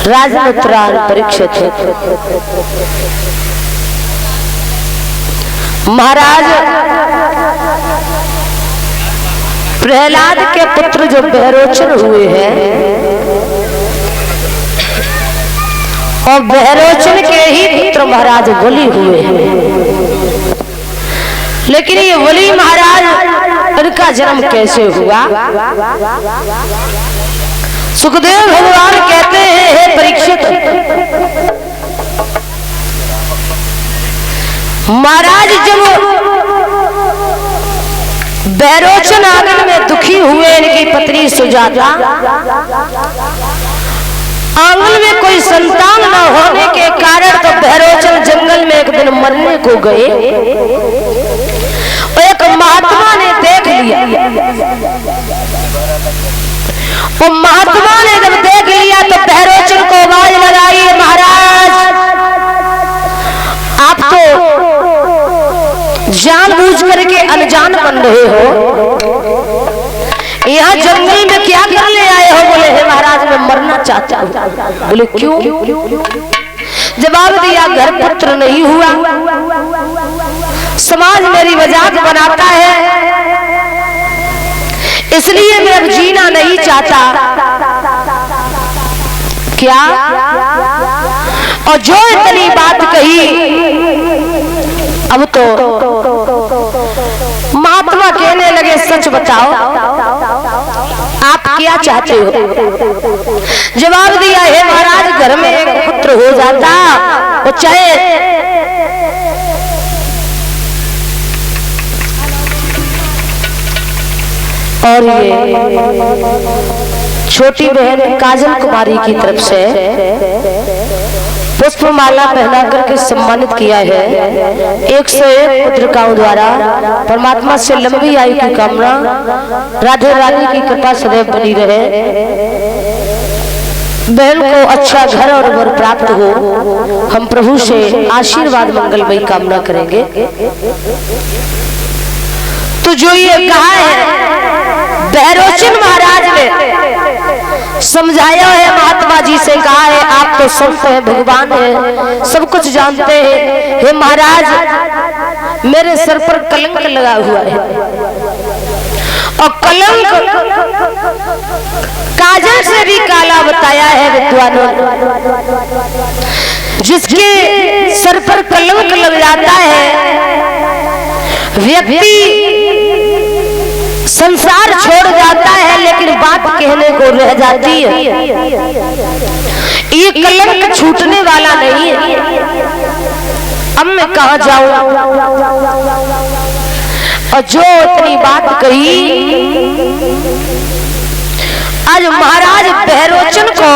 राजपुत्रान परीक्षित महाराज प्रहलाद के पुत्र जो बहरोचन हुए हैं और बहरोचन के ही पुत्र महाराज बलि हुए हैं। लेकिन ये बलि महाराज इनका जन्म कैसे हुआ? सुखदेव भगवान कहते हैं, हे परीक्षित, महाराज जब बहरोचन आंगन में दुखी हुए इनकी पत्नी सुजाता, आंगन में कोई संतान न होने के कारण तो बहरोचन जंगल में एक दिन मरने को गए। एक महात्मा ने देख लिया, वो महात्मा ने जब देख लिया तो बहरोचन को आवाज लगाई, महाराज आप तो जानबूझ करके अनजान बन रहे हो, यहाँ जंगल में क्या करने आए हो? बोले, हे महाराज मैं मरना चाहता हूँ। बोले क्यों? जवाब दिया, घर पुत्र नहीं हुआ, समाज मेरी मजाक बनाता है, इसलिए मैं अब जीना नहीं चाहता। क्या? और जो इतनी बात कही, अब तो महात्मा कहने लगे, सच बताओ आप क्या चाहते हो? जवाब दिया, हे महाराज घर में एक पुत्र हो जाता, वो चाहे और ये छोटी बहन काजल कुमारी की तरफ से पुष्पमाला पहना करके सम्मानित किया है। 101 पुत्रिकाओं द्वारा परमात्मा से लंबी आयु की कामना, राधे रानी की कृपा सदैव बनी रहे, बहन को अच्छा घर और वर प्राप्त हो, हम प्रभु से आशीर्वाद मंगलमयी कामना करेंगे। तो जो ये कहा है बहरोचन महाराज ने समझाया है, महात्मा जी से कहा है, आप तो संत हैं, भगवान हैं, सब कुछ जानते हैं, हे महाराज मेरे सर पर कलंक लगा हुआ है और कलंक काजल से भी काला बताया है विद्वानों। जिसके सर पर कलंक लग जाता है व्यक्ति संसार छोड़ जाता है, लेकिन बात कहने को रह जाती है। ये कलंक छूटने वाला नहीं है। अब मैं कहाँ जाऊं? और जो इतनी बात कही, आज महाराज बहरोचन को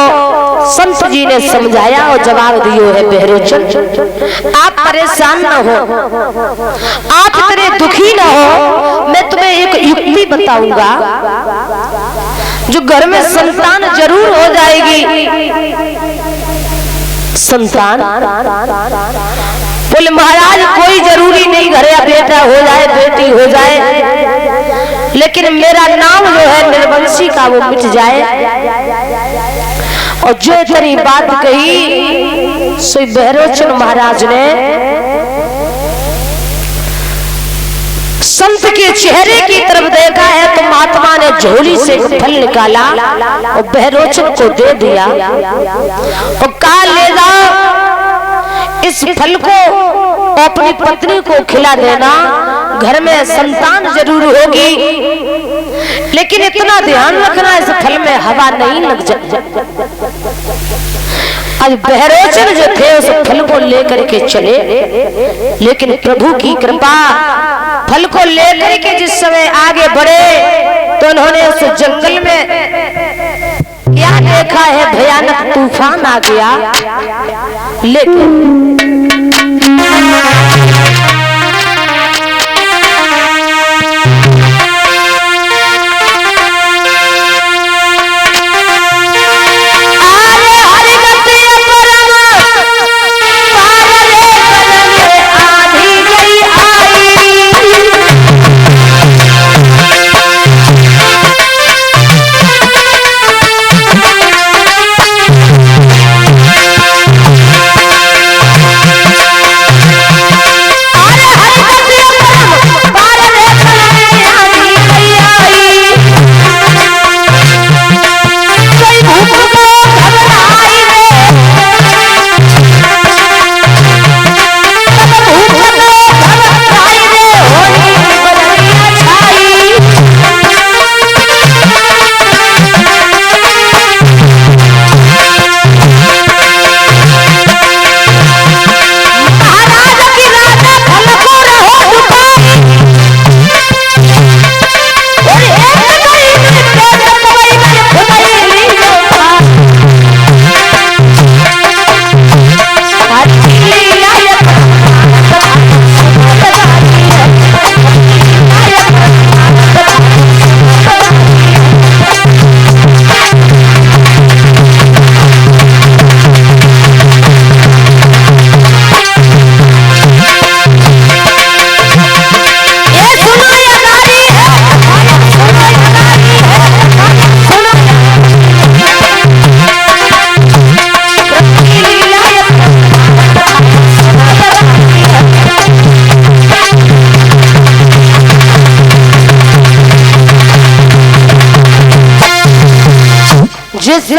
संत जी ने समझाया और जवाब दियो है, बहरोचन आप परेशान न हो, आप इतने दुखी न हो, मैं तुम्हें एक युक्ति बताऊंगा जो घर में संतान जरूर हो जाएगी। संतान? बोले महाराज कोई जरूरी नहीं, घर या बेटा हो जाए, बेटी हो जाए, लेकिन मेरा नाम जो है निर्वंशी का वो मिट जाए। और जो इतनी बात कही सो बहरोचन महाराज ने संत के चेहरे की तरफ देखा है तो महात्मा ने झोली से फल निकाला और बहरोचन को दे दिया और कहा, ले जाओ इस फल को अपनी पत्नी को खिला देना, घर में संतान जरूर होगी, लेकिन इतना ध्यान रखना इस फल में हवा नहीं लग जाए। आज बहरोचन जो थे उस फल को लेकर के चले, लेकिन प्रभु की कृपा, फल को लेकर के जिस समय आगे बढ़े तो उन्होंने उस जंगल में क्या देखा है, भयानक तूफान आ गया। लेकिन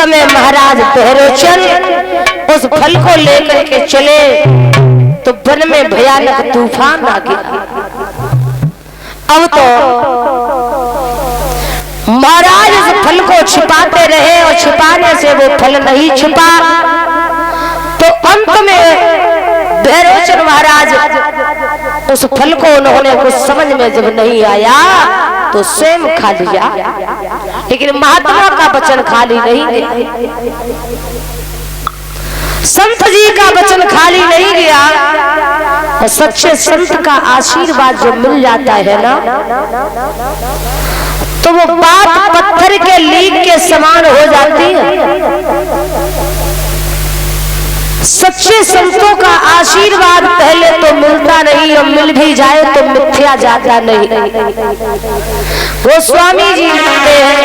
समय महाराज बहरोचन उस फल को लेकर के चले तो वन में भयानक तूफान आ गया। अब तो महाराज इस फल को छिपाते रहे और छिपाने से वो फल नहीं छिपा, तो अंत में बहरोचन महाराज उस फल को उन्होंने कुछ समझ में जब नहीं आया तो स्वयं खा लिया, लेकिन महात्मा का वचन खाली नहीं गया, संत जी का वचन खाली नहीं गया। और सच्चे संत का आशीर्वाद जो मिल जाता है ना, तो वो बात पत्थर के लीक के समान हो जाती है। सच्चे संतों का आशीर्वाद पहले तो मिलता नहीं और मिल भी जाए तो मिथ्या जाता नहीं। वो स्वामी जी लिखते हैं,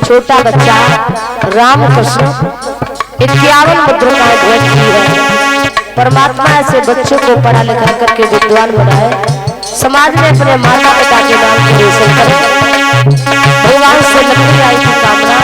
छोटा बच्चा रामकृष्ण 51 मुद्रिकाएं भेंट की है। परमात्मा ऐसे बच्चों को पढ़ा लिखा करके विद्वान बनाए, समाज में अपने माता पिता के नाम की रोशन करे। भगवान से लंबी आयु की कामना।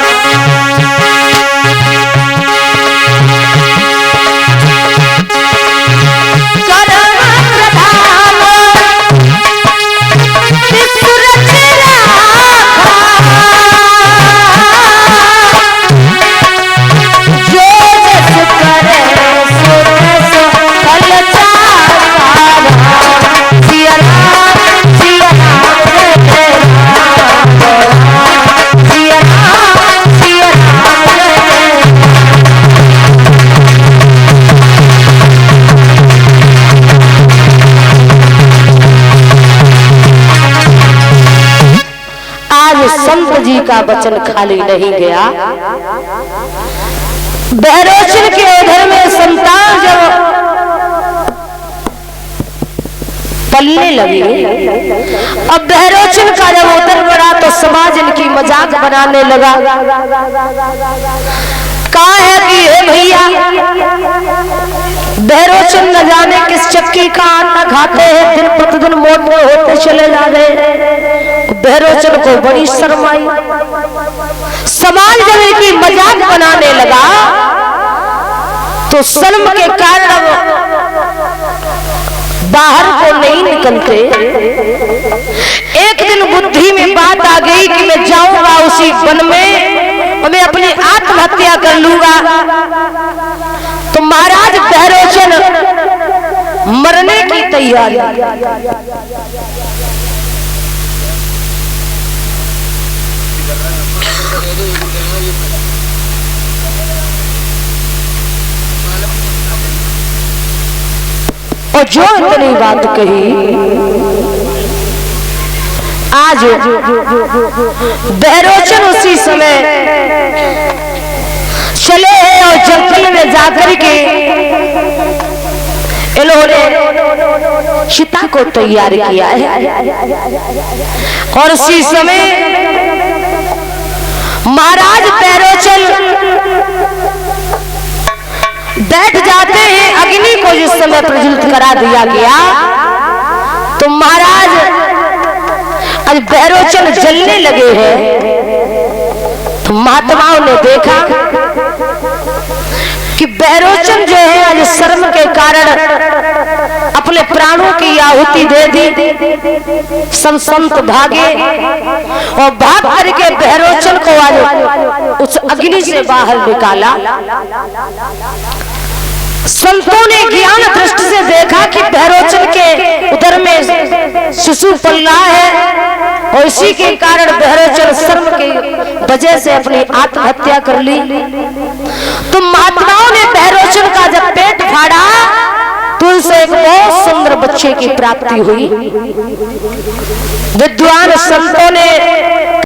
संत जी का वचन खाली नहीं गया। बहरोचन के उधर में संतान जब पलने लगी, अब बहरोचन का जब उधर बढ़ा तो समाज इनकी मजाक बनाने लगा। कहा है कि हे भैया, बहरोचन न जाने किस चक्की का आटा खाते हैं, दिन प्रतिदिन मोटे होते चले जा रहे। बहरोचन को बड़ी शर्म आई, समाज जब इनकी मजाक बनाने लगा तो शर्म के कारण बाहर को नहीं निकलते। एक दिन बुद्धि में बात आ गई कि मैं जाऊंगा उसी वन में और मैं अपनी आत्महत्या कर लूंगा। तो महाराज बहरोचन मरने की तैयारी। और जो इतनी बात कही, आज बहरोचन उसी समय चले हैं और जंगल में जाकर के इन्होंने चिता को तैयार किया है। और उसी समय महाराज बहरोचन बैठ जाते हैं। अग्नि को जिस समय प्रज्वलित करा दिया गया तो महाराज आज भैरोचन जलने लगे हैं। तो महात्माओं ने देखा कि भैरोचन जो है आज शर्म के कारण अपने प्राणों की आहुति दे दी। सब संत भागे और भाग करके भैरोचन को आज उस अग्नि से बाहर निकाला। संतों ने ज्ञान दृष्टि से देखा कि भैरोचन के उदर में शिशु पल रहा है और इसी के कारण भैरोचन शर्म की वजह से अपनी आत्महत्या कर ली। तो महात्माओं ने भैरोचन का जब पेट फाड़ा तो उनसे एक बहुत सुंदर बच्चे की प्राप्ति हुई। विद्वान संतों ने